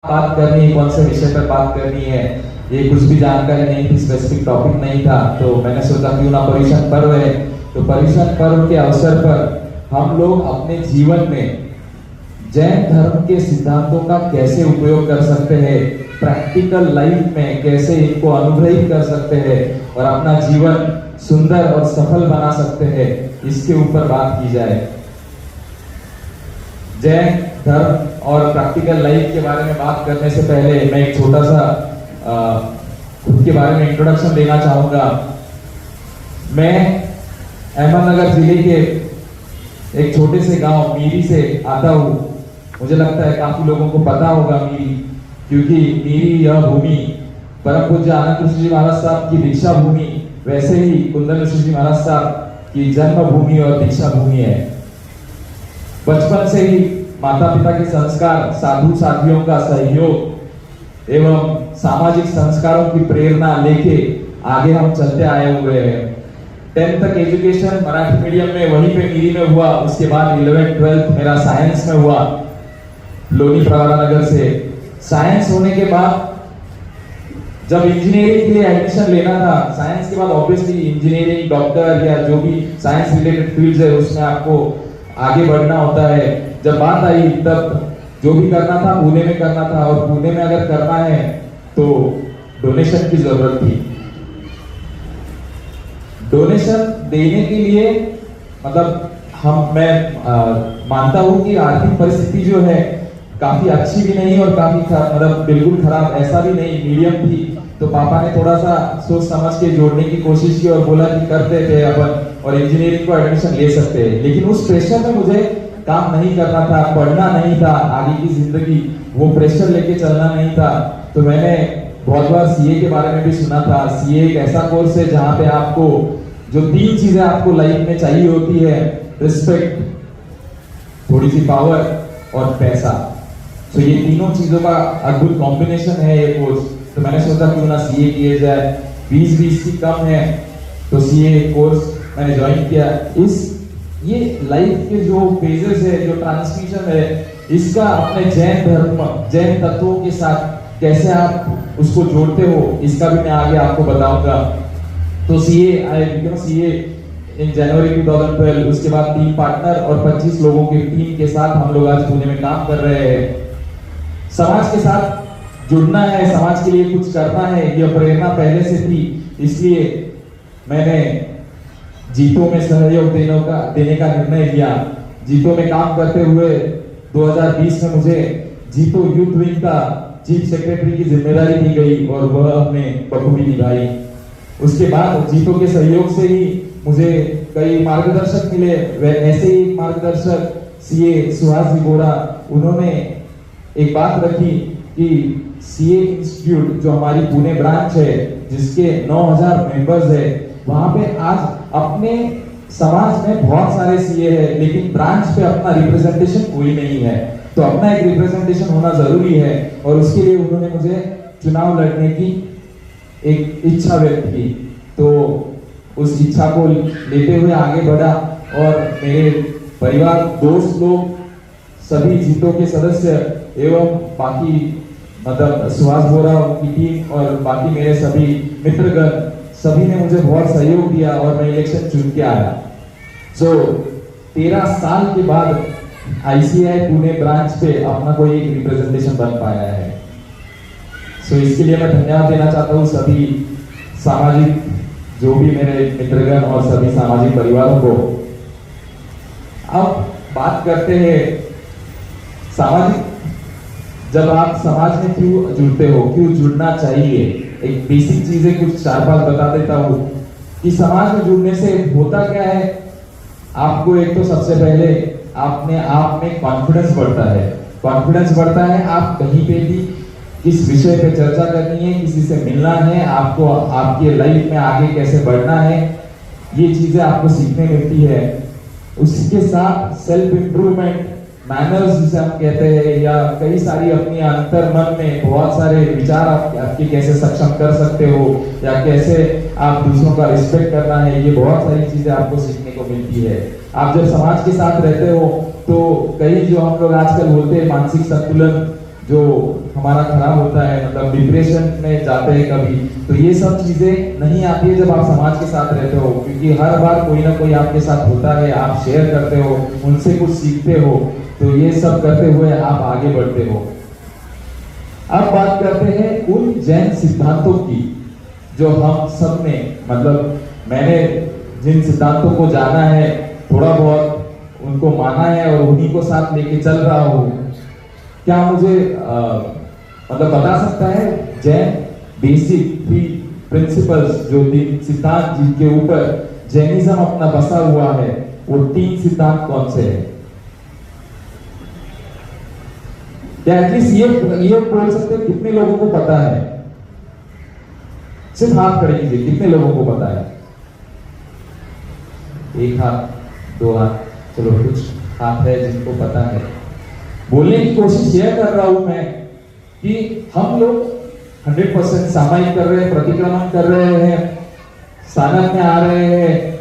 बात करनी है, कौन से विषय पर बात करनी है, ये कुछ भी जानकारी नहीं थी, स्पेसिफिक टॉपिक नहीं था। तो मैंने सोचा क्यों ना पर्युषण पर्व है, तो पर्युषण पर्व के अवसर पर हम लोग अपने जीवन में जैन धर्म के सिद्धांतों का कैसे उपयोग कर सकते हैं, प्रैक्टिकल लाइफ में कैसे इनको अनुग्रहित कर सकते हैं और अपना जीवन सुंदर और सफल बना सकते हैं, इसके ऊपर बात की जाए। जैन धर्म और प्रैक्टिकल लाइफ के बारे में बात करने से पहले मैं एक छोटा सा खुद के बारे में इंट्रोडक्शन देना चाहूंगा। मैं अहमदनगर जिले के एक छोटे से गांव मीरी से आता हूं। मुझे लगता है काफी लोगों को पता होगा मीरी, क्योंकि मीरी यह भूमि परम पूज्य आनंद ऋषि जी महाराज साहब की दीक्षा भूमि, वैसे ही कुंदन ऋषि जी महाराज साहब की जन्म भूमि और दीक्षा भूमि है। बचपन से ही माता पिता के संस्कार, साधु साधियों का सहयोग एवं सामाजिक संस्कारों की प्रेरणा लेके आगे हम चलते आए हुए हैं। 10th तक एजुकेशन मराठी मीडियम में वहीं पे मीरी में हुआ। उसके बाद 11th 12th मेरा साइंस में हुआ लोनी प्रवरा नगर से। साइंस होने के बाद जब इंजीनियरिंग के लिए एडमिशन लेना था, साइंस के बाद ऑब्वियसली इंजीनियरिंग, डॉक्टर या जो भी साइंस रिलेटेड फील्ड है उसमें आपको आगे बढ़ना होता है। जब बात आई तब जो भी करना था पुणे में करना था, और पुणे में अगर करना है तो डोनेशन की जरूरत थी। डोनेशन देने के लिए मतलब मैं मानता हूं कि आर्थिक परिस्थिति जो है काफी अच्छी भी नहीं और काफी मतलब बिल्कुल खराब ऐसा भी नहीं, मीडियम थी। तो पापा ने थोड़ा सा सोच समझ के जोड़ने की कोशिश की और बोला कि करते थे अपन और इंजीनियरिंग को एडमिशन ले सकते हैं। लेकिन उस प्रेशर में मुझे काम नहीं करना था, पढ़ना नहीं था, आगे की जिंदगी वो प्रेशर लेके चलना नहीं था। तो मैंने बहुत बार सीए के बारे में भी सुना था। सीए एक ऐसा कोर्स है जहाँ पे आपको जो 3 चीजें आपको लाइफ में चाहिए होती है, रिस्पेक्ट, थोड़ी सी पावर और पैसा। तो ये तीनों चीजों का अद्भुत कॉम्बिनेशन है ये कोर्स। तो मैंने सोचा क्यों ना सीए किया जाए, फीस भी इसकी कम है, तो सीए कोर्स मैंने ज्वाइन किया। ये लाइफ के जो फेजेस है, जो ट्रांसमिशन है, इसका अपने जैन धर्म, जैन तत्वों के साथ कैसे आप उसको जोड़ते हो, इसका भी मैं आगे आपको बताऊंगा। तो सीए इन जनवरी 2012, उसके बाद 3 पार्टनर और 25 लोगों की टीम के साथ हम लोग आज पुणे में काम कर रहे हैं। समाज के साथ जुड़ना है, समाज के लिए कुछ करना है, यह प्रेरणा पहले से थी। इसलिए मैंने जीतो में सहयोग देने का निर्णय लिया। जीतो में काम करते हुए 2020 में मुझे जीतो यूथ विंग का चीफ सेक्रेटरी की जिम्मेदारी दी गई और वह हमने बखूबी निभाई। उसके बाद जीतो के सहयोग से ही मुझे कई मार्गदर्शक मिले। ऐसे ही मार्गदर्शक सीए सुहास जी बोरा, उन्होंने एक बात रखी कि सीए इंस्टीट्यूट जो हमारी पुणे ब्रांच है, जिसके 9000 मेंबर्स है, वहां पे आज अपने समाज में बहुत सारे सीए हैं, लेकिन ब्रांच पे अपना रिप्रेजेंटेशन कोई नहीं है। तो अपना एक रिप्रेजेंटेशन होना जरूरी है, और उसके लिए उन्होंने मुझे चुनाव लड़ने की एक इच्छा व्यक्त की। तो उस इच्छा को लेते हुए आगे बढ़ा, और मेरे परिवार, दोस्त लोग, सभी जीतों के सदस्य एवं बाकी मतलब सुहास बोरा, उनकी टीम और बाकी मेरे सभी मित्रगण, सभी ने मुझे बहुत सहयोग दिया और मैं इलेक्शन चुन के आया। 13 साल के बाद आईसीआई पुणे ब्रांच पे अपना कोई एक रिप्रेजेंटेशन बन पाया है। इसके लिए मैं धन्यवाद देना चाहता हूँ सभी सामाजिक, जो भी मेरे मित्रगण और सभी सामाजिक परिवारों को। अब बात करते हैं सामाजिक, जब आप समाज में क्यों जुड़ते हो, क्यों जुड़ना चाहिए। एक बेसिक चीजें कुछ 4-5 बता देता हूँ कि समाज में जुड़ने से होता क्या है। आपको एक तो सबसे पहले अपने आप में कॉन्फिडेंस बढ़ता है। कॉन्फिडेंस बढ़ता है, आप कहीं पे भी किस विषय पे चर्चा करनी है, किसी से मिलना है, आपको आपकी लाइफ में आगे कैसे बढ़ना है, ये चीजें आपको सीखने मिलती है। उसके साथ सेल्फ इंप्रूवमेंट, मैनर्स जिसे हम कहते हैं, या कई सारी अपनी अंतर मन में बहुत सारे विचार आपके कैसे सक्षम कर सकते हो, या कैसे आप दूसरों का रिस्पेक्ट करना है, ये बहुत सारी चीजें आपको सीखने को मिलती है। आप जब समाज के साथ रहते हो तो कई जो हम लोग आजकल बोलते हैं मानसिक संतुलन, जो हमारा खराब होता है, मतलब डिप्रेशन में जाते हैं कभी, तो ये सब चीजें नहीं आती है जब आप समाज के साथ रहते हो, क्योंकि हर बार कोई ना कोई आपके साथ होता है, आप शेयर करते हो, उनसे कुछ सीखते हो, तो ये सब करते हुए आप आगे बढ़ते हो। अब बात करते हैं उन जैन सिद्धांतों की जो हम सब ने, मतलब मैंने जिन सिद्धांतों को जाना है, थोड़ा बहुत उनको माना है और उन्हीं को साथ लेके चल रहा हूँ। क्या मुझे मतलब बता सकता है जैन बेसिक 3 प्रिंसिपल्स, जो 3 सिद्धांत जिनके ऊपर जैनिज्म अपना बसा हुआ है, वो 3 सिद्धांत कौन से हैं? या एटलीस्ट ये बोल सकते हैं कितने लोगों को पता है? सिर्फ हाथ खड़े कीजिए, कितने लोगों को पता है? 1 हाथ, 2 हाथ, चलो कुछ हाथ है जिनको पता है। बोलने की कोशिश यह कर रहा हूं मैं कि हम लोग 100% सामायिक कर रहे हैं, प्रतिक्रमण कर रहे हैं, साधन में आ रहे हैं,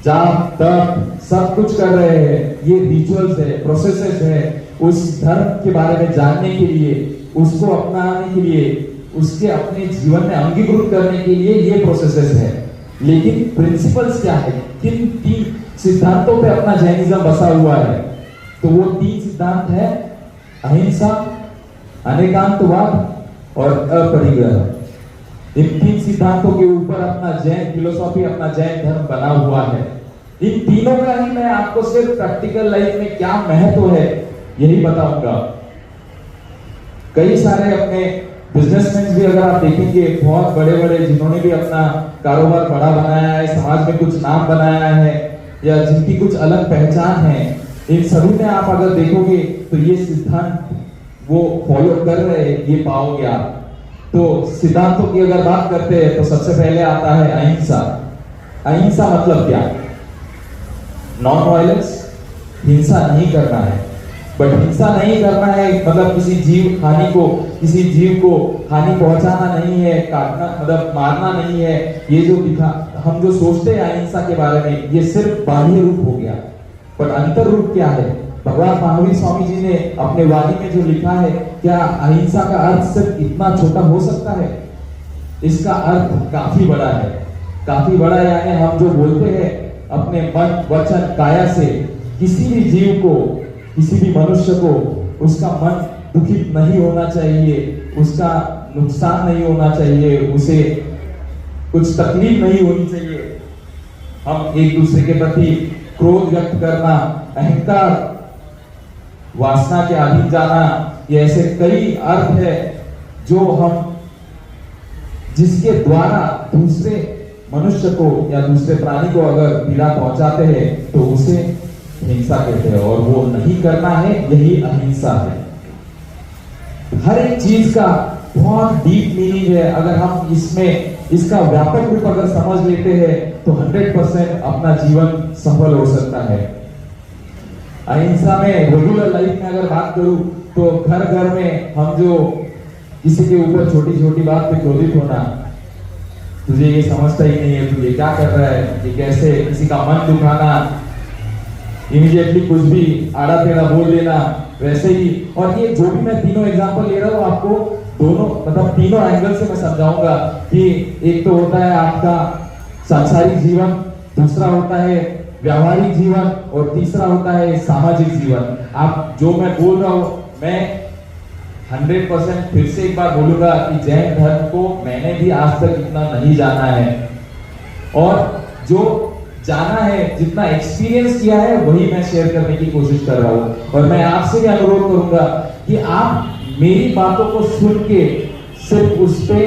जाप तप सब कुछ कर रहे हैं। ये रिचुअल्स है, प्रोसेसेस है, उस धर्म के बारे में जानने के लिए, उसको अपनाने के लिए, उसके अपने जीवन में अंगीकृत करने के लिए ये प्रोसेसेस है। लेकिन प्रिंसिपल्स क्या है? किन 3 सिद्धांतों पे अपना जैनिज्म बसा हुआ है? तो वो 3 सिद्धांत है अहिंसा, अनेकांतवाद और अपरिग्रह। इन 3 सिद्धांतों के ऊपर अपना जैन फिलोसॉफी, अपना जैन धर्म बना हुआ है। इन तीनों का ही मैं आपको सिर्फ प्रैक्टिकल लाइफ में क्या महत्व है यही बताऊंगा। कई सारे अपने बिजनेसमैन भी अगर आप देखेंगे, बहुत बड़े बड़े जिन्होंने भी अपना कारोबार बड़ा बनाया है, समाज में कुछ नाम बनाया है, या जिनकी कुछ अलग पहचान है, इन सभी में आप अगर देखोगे तो ये सिद्धांत वो फॉलो कर रहे हैं, ये पाओगे आप। तो सिद्धांतों की अगर बात करते हैं तो सबसे पहले आता है अहिंसा। अहिंसा मतलब क्या? नॉन वायलेंस, हिंसा नहीं करना है। बट हिंसा नहीं करना है मतलब किसी जीव को हानि पहुंचाना नहीं है, काटना मतलब मारना नहीं है। ये जो हम जो सोचते हैं अहिंसा के बारे में, ये सिर्फ बाह्य रूप हो गया। पर अंतर रूप क्या है? भगवान महावीर स्वामी जी ने अपने वाणी में जो लिखा है, क्या अहिंसा का अर्थ सिर्फ इतना छोटा हो सकता है? इसका अर्थ काफी बड़ा है, काफी बड़ा। यानी हम जो बोलते हैं अपने मन वचन काया से, किसी भी जीव को, किसी भी मनुष्य को उसका मन दुखित नहीं होना चाहिए, उसका नुकसान नहीं होना चाहिए, उसे कुछ तकलीफ नहीं होनी चाहिए। हम एक दूसरे के प्रति क्रोध व्यक्त करना, अहंकार, वासना के अधीन जाना, ये ऐसे कई अर्थ है जो हम, जिसके द्वारा दूसरे मनुष्य को या दूसरे प्राणी को अगर पीड़ा पहुंचाते हैं तो उसे हिंसा कहते हैं, और वो नहीं करना है, यही अहिंसा है। हर एक चीज का बहुत डीप मीनिंग है। अगर हम इसमें इसका व्यापक रूप अगर समझ लेते हैं तो 100% अपना जीवन सफल हो सकता है। अहिंसा में रेगुलर लाइफ में अगर बात करूं तो घर घर में हम जो किसी के ऊपर छोटी छोटी बात पे क्रोधित होना, तुझे ये समझता ही नहीं है, तू ये क्या कर रहा है, ये कैसे, किसी का मन दुखाना, इमीडिएटली कुछ भी आड़ा टेढ़ा बोल देना, वैसे ही। और ये जो भी मैं तीनों एग्जांपल ले रहा हूँ आपको दोनों मतलब तीनों एंगल से मैं समझाऊंगा कि एक तो होता है आपका सांसारिक जीवन, दूसरा होता है व्यावहारिक जीवन और तीसरा होता है सामाजिक जीवन। आप जो मैं बोल रहा हूँ, मैं 100% फिर से एक बार बोलूंगा कि जैन धर्म को मैंने भी आज तक इतना नहीं जाना है, और जो जाना है, जितना एक्सपीरियंस किया है, वही मैं शेयर करने की कोशिश कर रहा हूँ। और मैं आपसे भी अनुरोध करूंगा कि आप मेरी बातों को सुन के सिर्फ उस पे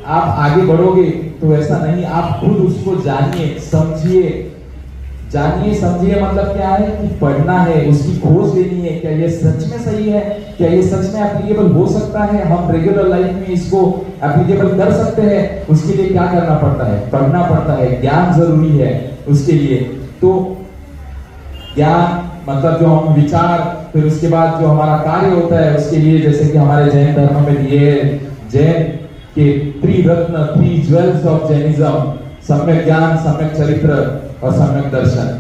आप आगे बढ़ोगे तो ऐसा नहीं, आप खुद उसको जानिए, समझिए। जानिए समझिए मतलब क्या है कि पढ़ना है, उसकी खोज लेनी है, क्या ये सच में सही है, क्या ये सच में एप्लीकेबल हो सकता है, हम रेगुलर लाइफ में इसको एप्लीकेबल कर सकते हैं। उसके लिए क्या करना पड़ता है? पढ़ना पड़ता है, ज्ञान जरूरी है उसके लिए। तो ज्ञान मतलब जो हम विचार, फिर उसके बाद जो हमारा कार्य होता है उसके लिए, जैसे कि हमारे जैन धर्म में दिए जैन के 3 रत्न, 3 ज्वेल्स ऑफ जैनिज्म, सम्यक ज्ञान, सम्यक चरित्र और सम्यक दर्शन।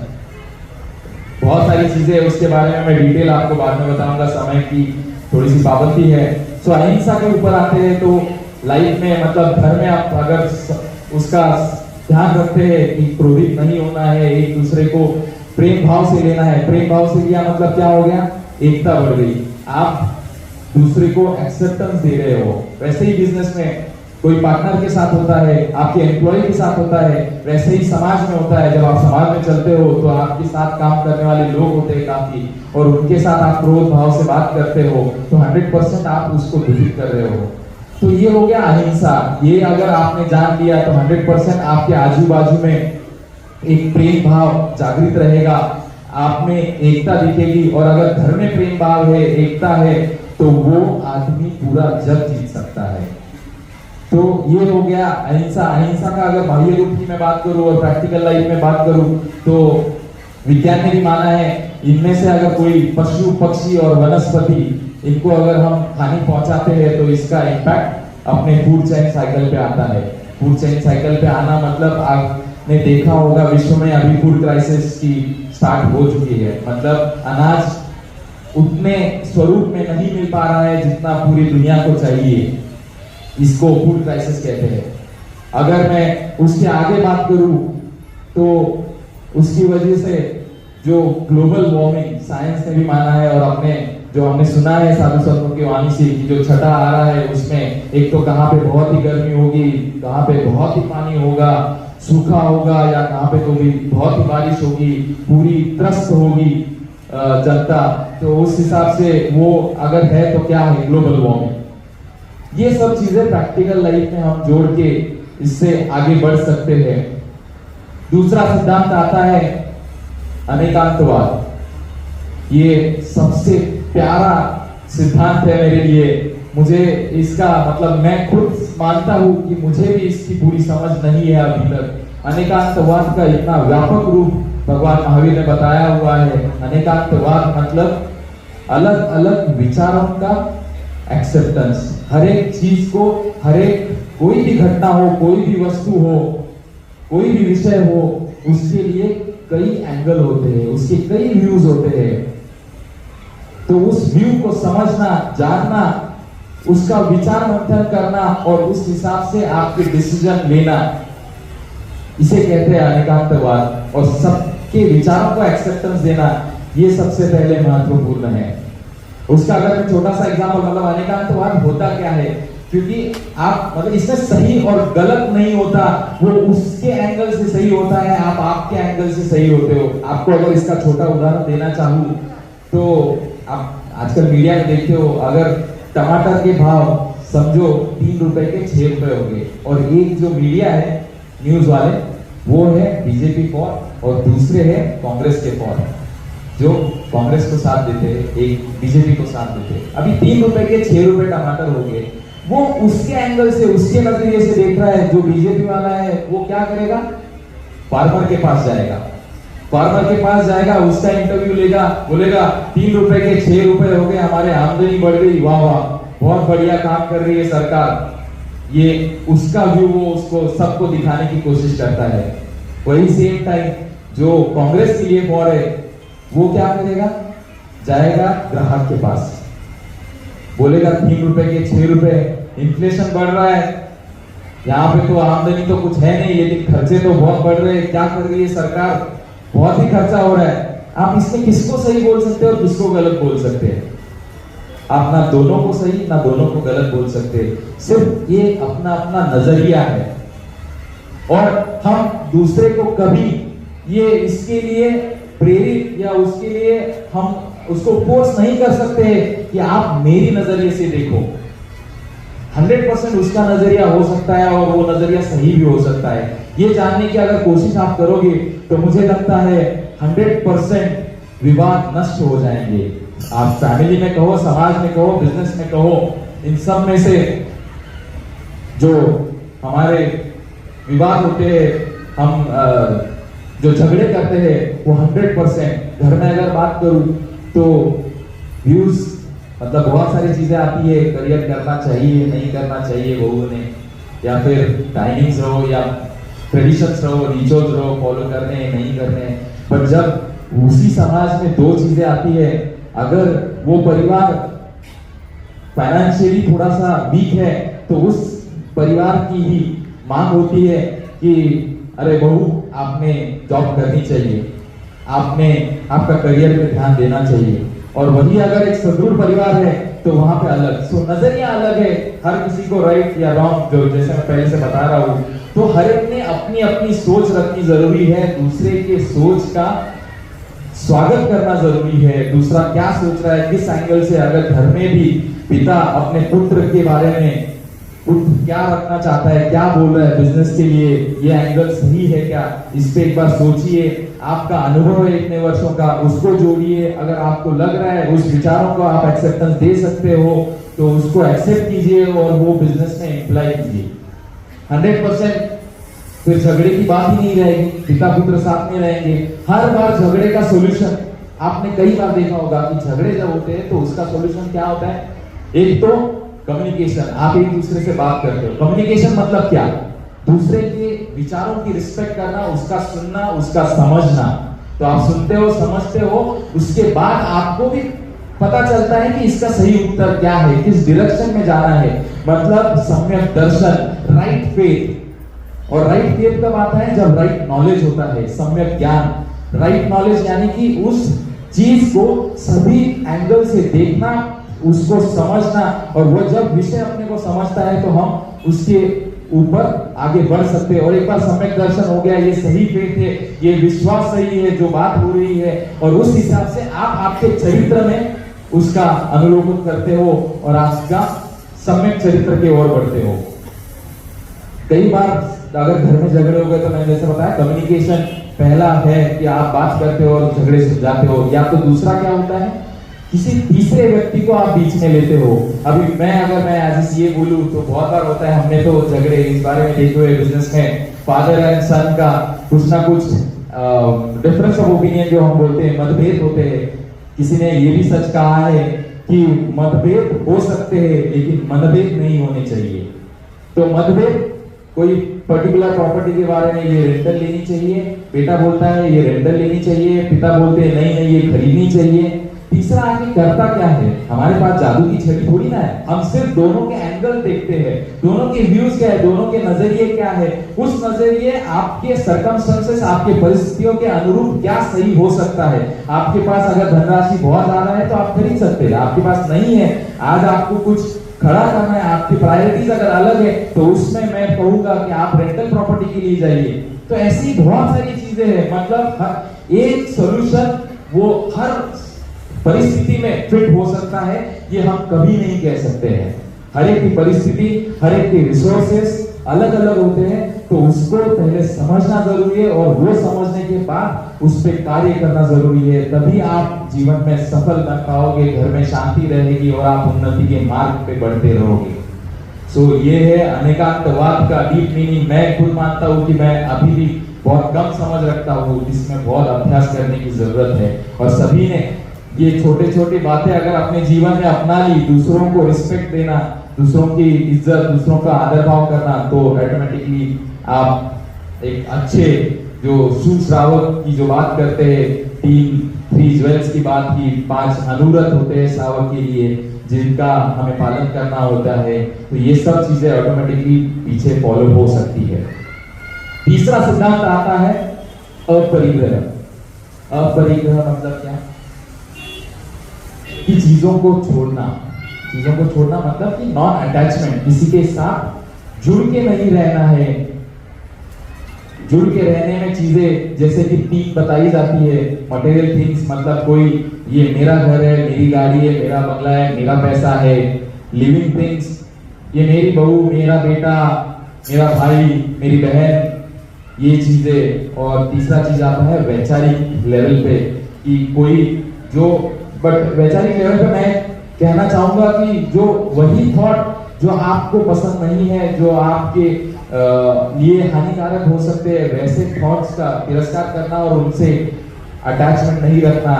बहुत सारी चीजें उसके बारे में मैं डिटेल आपको बाद में बताऊंगा, समय की थोड़ी सी पाबंदी है। तो अहिंसा के ऊपर आते हैं तो लाइफ में मतलब घर में आप अगर उसका ध्यान रखते हैं कि क्रोधित नहीं होना है, एक दूसरे को प्रेम भाव से लेना है। प्रेम भाव से लिया मतलब क्या हो गया, एकता बढ़ गई, आप दूसरे को एक्सेप्टेंस दे रहे हो। वैसे ही बिजनेस में कोई पार्टनर के साथ होता है, आपके एम्प्लॉय के साथ होता है, वैसे ही समाज में होता है। जब आप समाज में चलते हो तो आपके साथ काम करने वाले लोग होते हैं काफी, और उनके साथ आप क्रोध भाव से बात करते हो तो 100% आप उसको दूषित कर रहे हो। तो ये हो गया अहिंसा। ये अगर आपने जान लिया तो 100% आपके आजू बाजू में एक प्रेम भाव जागृत रहेगा, आप में एकता दिखेगी। और अगर घर में प्रेम भाव है, एकता है, तो वो आदमी पूरा जग जीत सकता है। तो ये हो गया अहिंसा। अहिंसा का अगर बाह्य रूप की मैं बात करूं और प्रैक्टिकल लाइफ में बात करूं तो विज्ञान ने भी माना है, इनमें से अगर कोई पशु पक्षी और वनस्पति, इनको अगर हम हानि पहुंचाते हैं तो इसका इम्पैक्ट अपने फूड चेन साइकिल पे आता है। फूड चेन साइकिल पे आना मतलब आपने देखा होगा विश्व में अभी फूड क्राइसिस की स्टार्ट हो चुकी है। मतलब अनाज उतने स्वरूप में नहीं मिल पा रहा है जितना पूरी दुनिया को चाहिए, इसको फूड क्राइसिस कहते हैं। अगर मैं उसके आगे बात करूं तो उसकी वजह से जो ग्लोबल वार्मिंग साइंस ने भी माना है, और अपने जो हमने सुना है साधु संतों की वाणी से कि जो छठा आ रहा है उसमें एक तो कहां पे बहुत ही गर्मी होगी, कहां पे बहुत ही पानी होगा, सूखा होगा, या कहां पे तो भी बहुत ही बारिश होगी, पूरी त्रस्त होगी जनता। तो उस हिसाब से वो अगर है तो क्या है ग्लोबल वार्मिंग। ये सब चीजें प्रैक्टिकल लाइफ में हम जोड़ के इससे आगे बढ़ सकते हैं। दूसरा सिद्धांत आता है अनेकांतवाद। ये सबसे प्यारा सिद्धांत है मेरे लिए। मुझे इसका मतलब मैं खुद मानता हूं कि मुझे भी इसकी पूरी समझ नहीं है अभी तक। अनेकांतवाद का इतना व्यापक रूप भगवान महावीर ने बताया हुआ है। अनेकांतवाद मतलब अलग अलग विचारों का एक्सेप्टेंस। हर एक चीज को, हर एक कोई भी घटना हो, कोई भी वस्तु हो, कोई भी विषय हो, उसके लिए कई एंगल होते हैं, उसके कई व्यूज होते हैं। तो उस व्यू को समझना, जानना, उसका विचार मंथन करना और उस हिसाब से आपके डिसीजन लेना, इसे कहते हैं अनेकांतवाद। और सबके विचारों को एक्सेप्टेंस देना, ये सबसे पहले महत्वपूर्ण है। उसका अगर मैं छोटा सा एग्जांपल, मतलब अनेकांतवाद होता क्या है, क्योंकि आप मतलब इसमें सही और गलत नहीं होता, वो उसके एंगल से सही होता है, आप आपके एंगल से सही होते हो। आपको अगर इसका छोटा उदाहरण देना चाहूं तो आप आजकल मीडिया में देखते हो, अगर टमाटर के भाव समझो 3 रुपए के 6 रुपए हो गए, और एक जो मीडिया है न्यूज वाले वो है बीजेपी फॉर और दूसरे है कांग्रेस के फॉर, जो कांग्रेस को साथ देते हैं, एक बीजेपी को साथ देते हैं। अभी 3 रुपए के 6 रुपए टमाटर हो गए, वो उसके एंगल से, उसके नजरिए से देख रहा है। जो बीजेपी वाला है वो क्या करेगा, फार्मर के पास जाएगा, फार्मर के पास जाएगा, उसका इंटरव्यू लेगा, बोलेगा 3 रुपए के 6 रुपए हो गए, हमारे आमदनी बढ़ गई, वाह वाह बहुत बढ़िया काम कर रही है सरकार। ये उसका व्यू वो उसको सबको दिखाने की कोशिश करता है। वही सेम टाइम जो कांग्रेस के लिए फॉर है वो क्या करेगा, जाएगा ग्राहक के पास, बोलेगा 3 रुपए के 6 रुपए, इन्फ्लेशन बढ़ रहा है, यहाँ पे तो आमदनी तो कुछ है नहीं लेकिन खर्चे तो बहुत बढ़ रहे हैं, क्या कर रही है सरकार, बहुत ही खर्चा हो रहा है। आप इसमें किसको सही बोल सकते हो और किसको गलत बोल सकते हैं? आप ना दोनों को सही ना दोनों को गलत बोल सकते, सिर्फ ये अपना अपना नजरिया है। और हम दूसरे को कभी ये इसके लिए प्रेरित या उसके लिए हम उसको फोर्स नहीं कर सकते कि आप मेरी नजरिए से देखो। 100% उसका नजरिया हो सकता है और वो नजरिया सही भी हो सकता है। ये जानने की अगर कोशिश आप करोगे तो मुझे लगता है 100% विवाद नष्ट हो जाएंगे। आप फैमिली में कहो, समाज में कहो, बिजनेस में कहो, इन सब में से जो हमारे विवाद होते हैं, हम जो झगड़े करते हैं, वो 100%। घर में अगर बात करूं तो व्यूज मतलब बहुत सारी चीजें आती है, करियर करना चाहिए नहीं करना चाहिए बहू ने, या फिर टाइमिंग्स रहो या ट्रेडिशंस रहो, रिचुअल्स रहो, फॉलो करने नहीं करने। पर जब उसी समाज में दो चीजें आती है, अगर वो परिवार फाइनेंशियली थोड़ा सा वीक है तो उस परिवार की ही मांग होती है कि अरे बहू आपने जॉब करनी चाहिए, आपने आपका करियर पे ध्यान देना चाहिए। और वही अगर एक सुदृढ़ परिवार है तो वहां पे अलग, सो नजरिया अलग है हर किसी को, राइट या रॉन्ग, जो जैसे मैं पहले से बता रहा हूँ। तो हर एक ने अपनी अपनी सोच रखनी जरूरी है, दूसरे के सोच का स्वागत करना जरूरी है। दूसरा क्या सोच रहा है, किस एंगल से, अगर घर में भी पिता अपने पुत्र के बारे में क्या रखना चाहता है, क्या बोल रहा है बिजनेस के लिए, ये एंगल सही है क्या, इस पे एक बार सोचिए। आपका अनुभव है इतने वर्षों का, उसको जोड़िए। अगर आपको लग रहा है उस विचारों को आप एक्सेप्टेंस दे सकते हो तो उसको एक्सेप्ट कीजिए और वो बिजनेस में अप्लाई कीजिए। 100% फिर झगड़े की बात ही नहीं रहेगी, पिता पुत्र साथ में रहेंगे। हर बार झगड़े का सॉल्यूशन आपने कई बार देखा होगा कि झगड़े जब होते हैं तो उसका सॉल्यूशन क्या होता है, एक तो कम्युनिकेशन, आप एक दूसरे से बात करते हो। कम्युनिकेशन मतलब क्या, दूसरे के विचारों की रिस्पेक्ट करना, उसका सुनना, उसका समझना। तो आप सुनते हो, समझते हो, उसके बाद आपको भी पता चलता है कि इसका सही उत्तर क्या है, किस डायरेक्शन में जाना है, मतलब सम्यक दर्शन, राइट फेथ। और राइट फेथ कब आता है, जब राइट नॉलेज होता है, सम्यक ज्ञान। राइट नॉलेज यानी कि उस चीज को सभी एंगल से देखना, उसको समझना, और वो जब विषय अपने को समझता है तो हम उसके ऊपर आगे बढ़ सकते हैं। और एक बार सम्यक दर्शन हो गया, ये सही फेथ है, ये विश्वास सही है जो बात हो रही है, और उस हिसाब से आप आपके चरित्र में उसका अनुलोम करते हो और आपका सम्यक चरित्र की ओर बढ़ते हो। कई बार अगर घर में झगड़े हो गए तो मैंने जैसे बताया कम्युनिकेशन पहला है कि आप बात करते हो और झगड़े सुलझाते हो, या तो दूसरा क्या होता है, किसी तीसरे व्यक्ति को आप बीच में लेते हो। अभी अगर मैं एज ए सीए बोलूं तो बहुत बार होता है, हमने तो झगड़े इस बारे में देखे हुए बिजनेस में, फादर एंड सन का कुछ ना कुछ डिफरेंस ऑफ ओपिनियन जो हम बोलते हैं, मतभेद होते हैं। किसी ने ये भी सच कहा है कि मतभेद हो सकते हैं लेकिन मनभेद नहीं होने चाहिए। तो मतभेद कोई पर्टिकुलर प्रॉपर्टी के बारे में, ये रेंटल लेनी चाहिए, बेटा बोलता है ये रेंटल लेनी चाहिए, पिता बोलते हैं नहीं नहीं ये खरीदनी चाहिए। तीसरा आगे करता क्या है, हमारे पास जादू की छड़ी थोड़ी ना है, हम सिर्फ दोनों के एंगल देखते हैं, दोनों के व्यूज क्या है, दोनों के नजरिए क्या है, उस नजरिए आपके सर्कमस्टेंसेस, आपके परिस्थितियों के अनुरूप क्या सही हो सकता है। आपके पास अगर धनराशि बहुत ज्यादा है तो आप खरीद सकते हैं, आपके पास नहीं है, आज आपको कुछ खड़ा करना है, आपकी प्रायोरिटीज अगर अलग है तो उसमें मैं कहूंगा कि आप रेंटल प्रॉपर्टी के लिए जाइए। तो ऐसी बहुत सारी चीजें हैं, मतलब एक सॉल्यूशन वो हर परिस्थिति में फिट हो सकता है, ये हम कभी नहीं कह सकते हैं। हर एक की परिस्थिति, हर एक के रिसोर्सेस अलग अलग होते हैं, तो उसको पहले समझना जरूरी है और वो समझने के बाद उस पर कार्य करना जरूरी है। तभी आप जीवन में सफल बन पाओगे, घर में शांति रहेगी और आप उन्नति के मार्ग पे बढ़ते रहोगे। सो ये है अनेकांतवाद का डीप मीनिंग। मैं खुद मानता हूँ कि मैं अभी भी बहुत कम समझ रखता हूँ, जिसमें बहुत अभ्यास करने की जरूरत है। और सभी ने ये छोटे छोटे बातें अगर अपने जीवन में अपना ली, दूसरों को रिस्पेक्ट देना, दूसरों की इज्जत, दूसरों का आदर भाव करना, तो ऑटोमेटिकली आप एक अच्छे जो श्रावक की जो बात करते हैं, 3 ज्वेल्स की बात की, 5 अनुरत होते हैं श्रावक के लिए जिनका हमें पालन करना होता है, तो ये सब चीजें ऑटोमेटिकली पीछे फॉलो हो सकती है। तीसरा सिद्धांत आता है अपरिग्रह। अपरिग्रह मतलब क्या, कि चीजों को छोड़ना मतलब कि नॉन अटैचमेंट, किसी के साथ जुड़ के नहीं रहना है। जुड़ के रहने में चीजें जैसे कि 3 बताई जाती है, मटेरियल थिंग्स, मतलब कोई ये मेरा घर है, मेरी गाड़ी है, मेरा बंगला है, मेरा पैसा है। लिविंग थिंग्स, ये मेरी बहू, मेरा बेटा, मेरा भाई, मेरी बहन, ये चीजें। और तीसरा चीज आता है वैचारिक लेवल पे, कि कोई जो, बट वैचारिक लेवल पे मैं कहना चाहूंगा कि जो वही थॉट जो आपको पसंद नहीं है, जो आपके लिए हानिकारक हो सकते हैं, वैसे थॉट्स का तिरस्कार करना और उनसे अटैचमेंट नहीं रखना।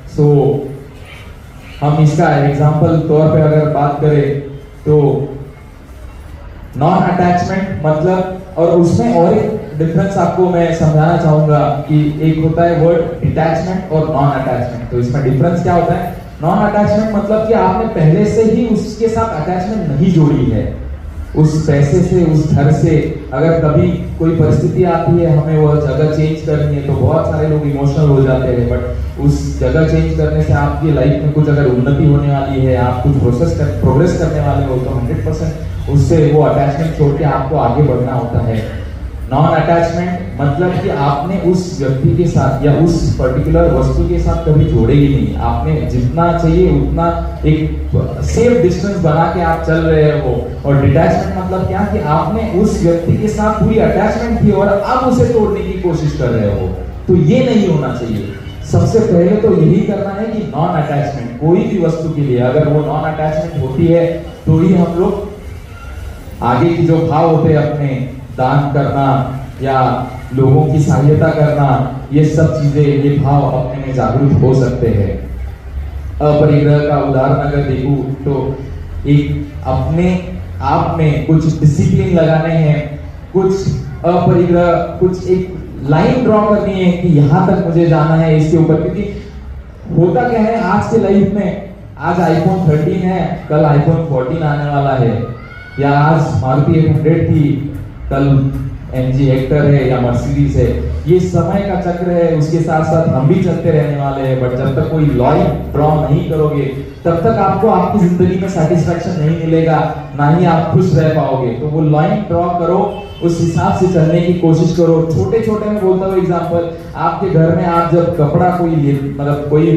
सो हम इसका एग्जांपल तौर पे अगर बात करें तो नॉन अटैचमेंट मतलब, और उसमें और एक डिफरेंस आपको मैं समझाना चाहूंगा कि एक होता है वर्ड डिटैचमेंट और नॉन अटैचमेंट। तो इसमें डिफरेंस क्या होता है, नॉन अटैचमेंट मतलब कि आपने पहले से ही उसके साथ अटैचमेंट नहीं जोड़ी है। उस पैसे से, उस घर से अगर कभी कोई परिस्थिति आती है, हमें वो जगह चेंज करनी है, तो बहुत सारे लोग इमोशनल हो जाते हैं। बट उस जगह चेंज करने से आपकी लाइफ में कुछ अगर उन्नति होने वाली है, आप कुछ प्रोग्रेस करने वाले हो, तो 100% उससे वो अटैचमेंट छोड़ के आपको आगे बढ़ना होता है। नॉन अटैचमेंट मतलब कि आपने उस व्यक्ति के साथ या उस पर्टिकुलर वस्तु के साथ कभी जोड़े ही नहीं। आपने जितना चाहिए उतना एक सेफ डिस्टेंस बना के आप चल रहे हो। और डिटैचमेंट मतलब क्या कि आपने उस व्यक्ति के साथ पूरी अटैचमेंट थी और अब उसे तोड़ने की कोशिश कर रहे हो। तो ये नहीं होना चाहिए। सबसे पहले तो यही करना है कि नॉन अटैचमेंट कोई भी वस्तु के लिए अगर वो नॉन अटैचमेंट होती है तो ही हम लोग आगे की जो भाव होते हैं, अपने दान करना या लोगों की सहायता करना, ये सब चीजें, ये भाव अपने में जागरूक हो सकते हैं। अपरिग्रह का उदाहरण अगर देखूं तो एक अपने आप में कुछ डिसिप्लिन लगाने हैं, कुछ अपरिग्रह, कुछ एक लाइन ड्रॉ करनी है कि यहां तक मुझे जाना है इसके ऊपर। क्योंकि होता क्या है आज के लाइफ में, आज आईफोन 13 है, कल आईफोन 14 आने वाला है, या आज मारुति 800 थी, कल MG हेक्टर है या मर्सिडीज है। ये समय का चक्र है, उसके साथ साथ हम भी चलते रहने वाले हैं। बट जब तक कोई लाइन ड्रॉ नहीं करोगे तब तक आपको आपकी जिंदगी में सेटिस्फैक्शन नहीं मिलेगा, ना ही आप खुश रह पाओगे। तो वो लाइन ड्रॉ करो, उस हिसाब से चलने की कोशिश करो। छोटे छोटे में बोलता हूँ एग्जांपल, आपके घर में आप जब कपड़ा कोई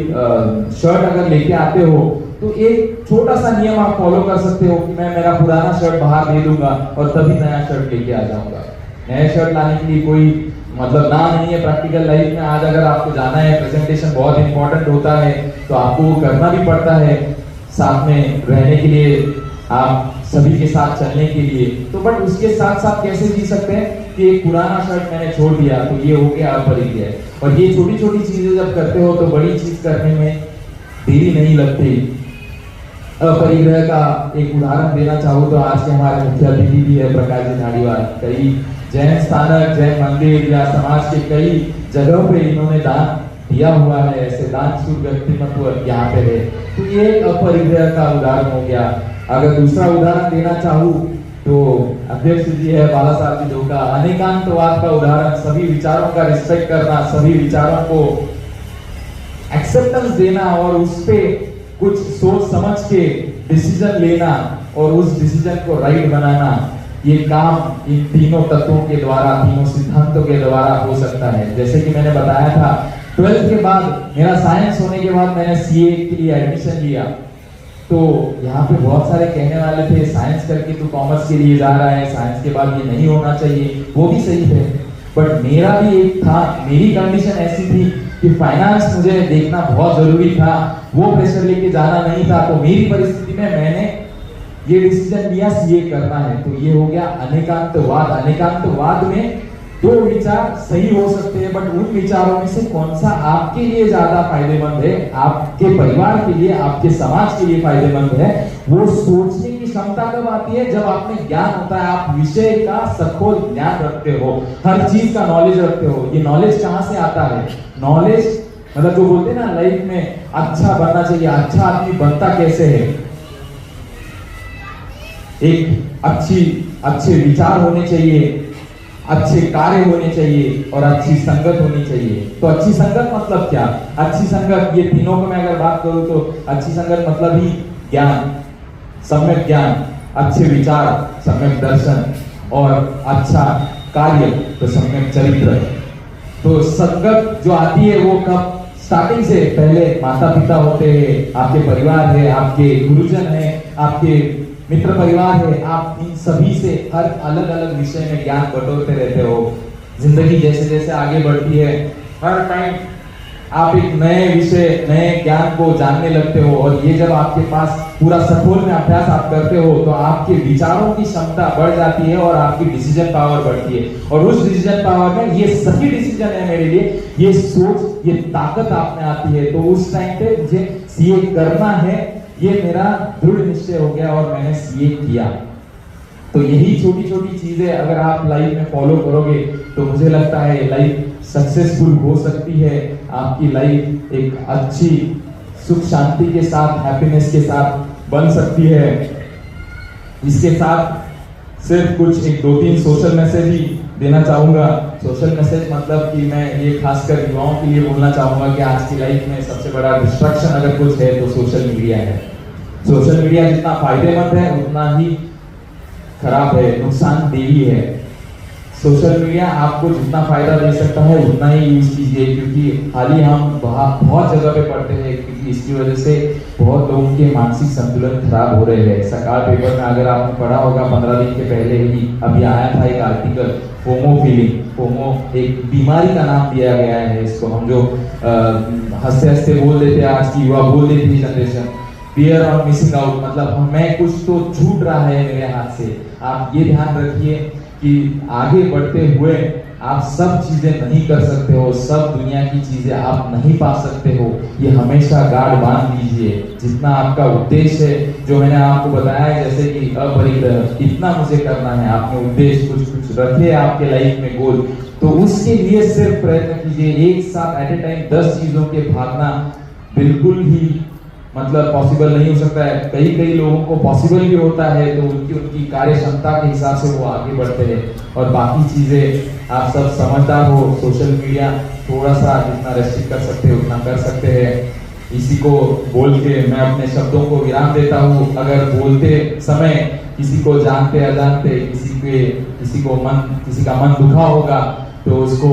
शर्ट अगर लेके आते हो तो एक छोटा सा नियम आप फॉलो कर सकते हो कि मैं मेरा पुराना शर्ट बाहर दे दूंगा और तभी नया शर्ट लेके आ जाऊंगा। नया शर्ट लाने के लिए कोई मतलब ना नहीं है प्रैक्टिकल लाइफ में। आज अगर आपको जाना है, प्रेजेंटेशन बहुत इंपॉर्टेंट होता है, तो आपको वो करना भी पड़ता है साथ में रहने के लिए, आप सभी के साथ चलने के लिए। तो बट उसके साथ साथ कैसे जी सकते हैं कि एक पुराना शर्ट मैंने छोड़ दिया, तो ये हो गया अपरिग्रह। और ये छोटी छोटी चीजें जब करते हो तो बड़ी चीज करने में देरी नहीं लगती। अपरिग्रह का एक उदाहरण देना चाहूँ तो आज के हमारे मुख्य अतिथि भी है प्रकाश जी धारीवाल। कई जैन स्थानक, जैन मंदिर या समाज के कई जगहों पे इन्होंने दान दिया हुआ है। ऐसे दानशूर व्यक्तित्व यहाँ पे है। तो ये एक अपरिग्रह का उदाहरण हो गया। अगर दूसरा उदाहरण देना चाहूँ तो अध्यक्ष जी है बाला साहब जी का अनेकांतवाद का उदाहरण। सभी विचारों का रिस्पेक्ट करना, सभी विचारों को एक्सेप्टेंस देना और उस पे कुछ सोच समझ के डिसीजन लेना और उस डिसीजन को राइट बनाना, ये काम इन तीनों तत्वों के द्वारा, तीनों सिद्धांतों के द्वारा हो सकता है। जैसे कि मैंने बताया था 12th के बाद मेरा साइंस होने के बाद मैंने CA के लिए एडमिशन लिया। तो यहाँ पे बहुत सारे कहने वाले थे साइंस करके तो कॉमर्स के लिए जा रहा है, साइंस के बाद ये नहीं होना चाहिए। वो भी सही थे, बट मेरा भी एक था, मेरी कंडीशन ऐसी थी कि फाइनेंस मुझे देखना बहुत जरूरी था, वो प्रेशर लेके जाना नहीं था। तो मेरी परिस्थिति में मैंने ये डिसीजन लिया CA करना है। तो ये हो गया अनेकांतवाद। अनेकांतवाद में दो विचार सही हो सकते हैं, बट उन विचारों में से कौन सा आपके लिए ज्यादा फायदेमंद है, आपके परिवार के लिए, आपके समाज के लिए फायदेमंद है, वो सोचने की क्षमता कब आती है? जब आप में ज्ञान होता है, आप विषय का सखोल ज्ञान रखते हो, हर चीज का नॉलेज रखते हो। ये नॉलेज कहाँ से आता है? नॉलेज मतलब जो बोलते हैं ना लाइफ में अच्छा बनना चाहिए, अच्छा आदमी बनता कैसे है? एक अच्छे विचार होने चाहिए, अच्छे कार्य होने चाहिए और अच्छी संगत होनी चाहिए। तो अच्छी संगत मतलब क्या? अच्छी संगत, ये तीनों को मैं अगर बात करूं तो अच्छी संगत मतलब ही ज्ञान, सम्यक ज्ञान, अच्छे विचार, सम्यक दर्शन और अच्छा कार्य तो सम्यक चरित्र। तो संगत जो आती है वो कब? स्टार्टिंग से पहले माता पिता होते हैं, आपके परिवार है, आपके गुरुजन है, आपके मित्र परिवार है, आप इन सभी से हर अलग अलग विषय में ज्ञान बटोरते रहते हो। जिंदगी जैसे जैसे आगे बढ़ती है, हर टाइम आप एक नए विषय, नए ज्ञान को जानने लगते हो। और ये जब आपके पास पूरा सखोल में अभ्यास आप करते हो तो आपके विचारों की क्षमता बढ़ जाती है और आपकी डिसीजन पावर बढ़ती है। और उस डिसीजन पावर में ये सही डिसीजन है मेरे लिए, ये सोच, ये ताकत आप में आती है। तो उस टाइम पे मुझे CA करना है, ये मेरा दृढ़ निश्चय हो गया और मैंने CA किया। तो यही छोटी छोटी चीजें अगर आप लाइफ में फॉलो करोगे तो मुझे लगता है लाइफ सक्सेसफुल हो सकती है। आपकी लाइफ एक अच्छी सुख शांति के साथ, हैप्पीनेस के साथ बन सकती है। इसके साथ सिर्फ कुछ एक दो तीन सोशल मैसेज ही देना चाहूँगा। सोशल मैसेज मतलब कि मैं ये खासकर युवाओं के लिए बोलना चाहूँगा कि आज की लाइफ में सबसे बड़ा डिस्ट्रक्शन अगर कुछ है तो सोशल मीडिया है। सोशल मीडिया जितना फायदेमंद है उतना ही खराब है, नुकसानदेही है। सोशल मीडिया आपको जितना फायदा दे सकता है उतना ही यूज कीजिए, क्योंकि हाल ही हम बहुत जगह पे पढ़ते हैं क्योंकि इसकी वजह से बहुत लोगों के मानसिक संतुलन खराब हो रहे हैं। सकाल पेपर में अगर आपने पढ़ा होगा 15 दिन के पहले ही अभी आया था एक आर्टिकल, फोमो फीलिंग। फोमो एक बीमारी का नाम दिया गया है इसको, हम जो हंसते हंसते बोल देते हैं, आज की युवा बोल देती है generation, fear of missing out, मतलब हमें कुछ तो छूट रहा है मेरे हाथ से। आप ये ध्यान रखिए कि आगे बढ़ते हुए आप सब चीजें नहीं कर सकते हो, सब दुनिया की चीजें आप नहीं पा सकते हो। ये हमेशा गार्ड बांध लीजिए। जितना आपका उद्देश्य है, जो मैंने आपको बताया है, जैसे कि अपरिग्रह, इतना मुझे करना है, आपने उद्देश्य कुछ रखे आपके लाइफ में गोल, तो उसके लिए सिर्फ प्रयत्न कीजिए। एक साथ एट ए टाइम 10 चीजों के भागना बिल्कुल ही मतलब पॉसिबल नहीं हो सकता है। कई लोगों को पॉसिबल भी होता है, तो उनकी कार्य क्षमता के हिसाब से वो आगे बढ़ते हैं। और बाकी चीजें आप सब समझदार हो, सोशल मीडिया थोड़ा सा जितना रेस्ट्रिक्ट कर सकते हैं उतना कर सकते हैं। इसी को बोल के मैं अपने शब्दों को विराम देता हूँ। अगर बोलते समय किसी को जानते अजानते किसी का मन दुखा होगा तो उसको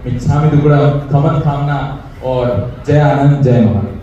मिच्छामि दुक्कडम खमन खामना और जय आनंद, जय महाराज।